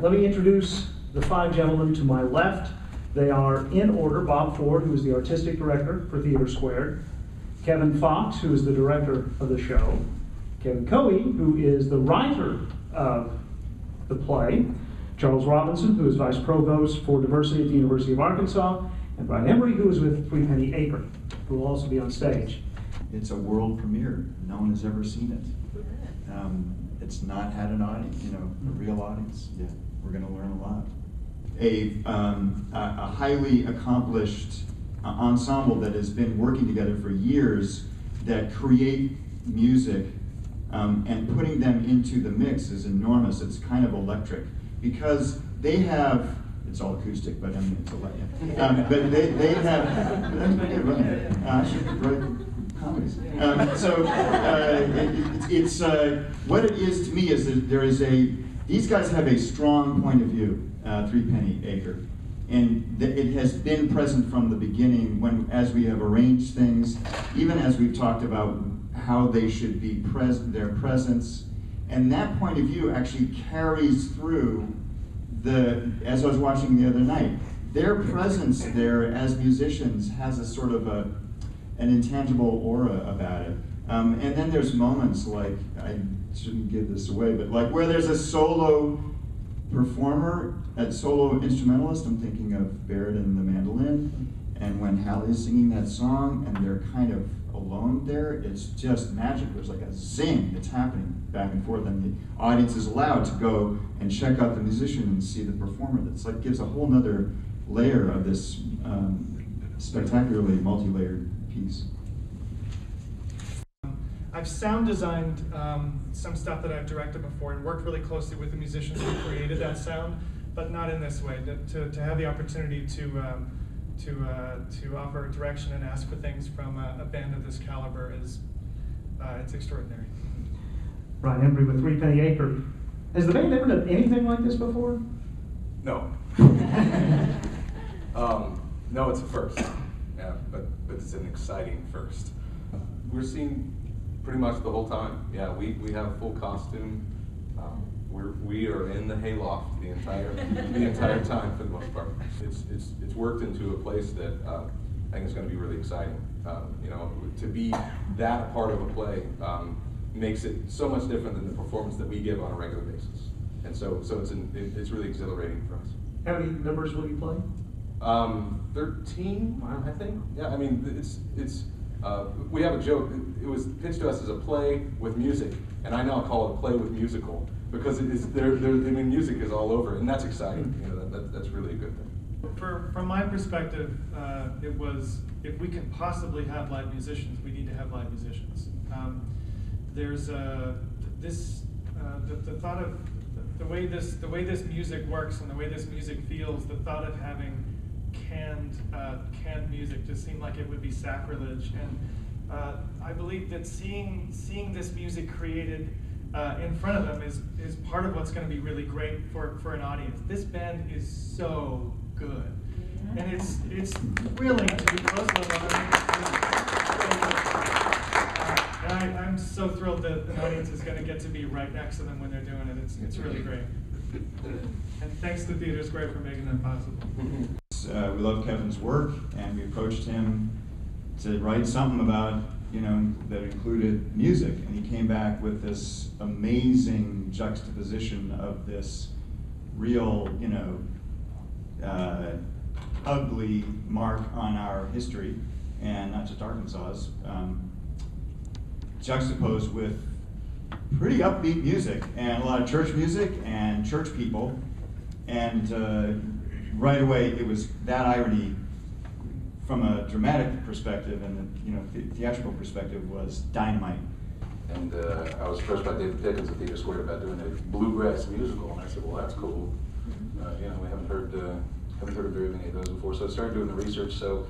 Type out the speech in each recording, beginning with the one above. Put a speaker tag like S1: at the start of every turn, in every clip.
S1: let me introduce the five gentlemen to my left. They are in order: Bob Ford, who is the artistic director for TheatreSquared; Kevin Fox, who is the director of the show; Kevin Cohea, who is the writer of the play; Charles Robinson, who is vice provost for diversity at the University of Arkansas; and Brian Embry, who is with Penny Acre, who will also be on stage.
S2: It's a world premiere. No one has ever seen it. It's not had an audience, a real audience. Yeah, we're going to learn a lot. A highly accomplished ensemble that has been working together for years that create music and putting them into the mix is enormous. It's kind of electric because they have, it's all acoustic, but I mean, it's electric. But they have, I should write comedies. It's what it is to me is that these guys have a strong point of view, Penny Acre. And it has been present from the beginning as we have arranged things, even as we've talked about how they should be present, their presence. And that point of view actually carries through as I was watching the other night, their presence there as musicians has a sort of an intangible aura about it. And then there's moments like, I shouldn't give this away, but like where there's a solo performer, a solo instrumentalist. I'm thinking of Baird and the mandolin, and when Hallie is singing that song and they're kind of alone there, it's just magic. There's like a zing that's happening back and forth, and the audience is allowed to go and check out the musician and see the performer. That's like gives a whole nother layer of this spectacularly multi-layered piece.
S3: I've sound designed some stuff that I've directed before and worked really closely with the musicians who created that sound, but not in this way. To have the opportunity to offer direction and ask for things from a band of this caliber is it's extraordinary.
S1: Brian Embry with Penny Acre. Has the band ever done anything like this before?
S4: No. No, it's a first. Yeah, but it's an exciting first. We're seeing pretty much the whole time. Yeah, we have a full costume. We are in the hayloft the entire time for the most part. It's worked into a place that I think is going to be really exciting. To be that part of a play makes it so much different than the performance that we give on a regular basis, and so it's really exhilarating for us.
S1: How many numbers will you play?
S4: 13, I think. Yeah, I mean it's. We have a joke. It was pitched to us as a play with music, and I now call it a play with musical because it is. I mean, music is all over, and that's exciting. That's really a good thing.
S3: From my perspective, it was if we can possibly have live musicians, we need to have live musicians. There's the thought of the way this music works and the way this music feels. The thought of having canned music just seemed like it would be sacrilege, and I believe that seeing this music created in front of them is part of what's going to be really great for an audience. This band is so good, and it's thrilling to be close to them. And I'm so thrilled that an audience is going to get to be right next to them when they're doing it. It's really great. And thanks to TheatreSquared for making that possible.
S2: We love Kevin's work, and we approached him to write something about, that included music, and he came back with this amazing juxtaposition of this real, ugly mark on our history, and not just Arkansas's, juxtaposed with pretty upbeat music, and a lot of church music and church people, and right away, it was that irony from a dramatic perspective and the theatrical perspective was dynamite.
S4: And I was approached by David Pickens at TheatreSquared about doing a bluegrass musical, and I said, "Well, that's cool. We haven't heard of very many of those before." So I started doing the research. So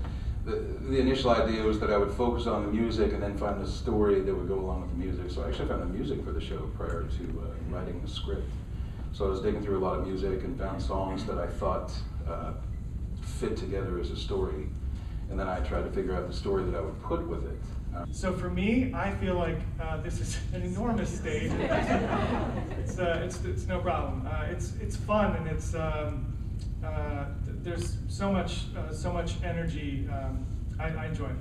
S4: the initial idea was that I would focus on the music and then find a story that would go along with the music. So I actually found the music for the show prior to writing the script. So I was digging through a lot of music and found songs that I thought fit together as a story. And then I tried to figure out the story that I would put with it.
S3: So for me, I feel like this is an enormous stage. It's no problem. It's fun, and it's there's so much energy. I enjoy it.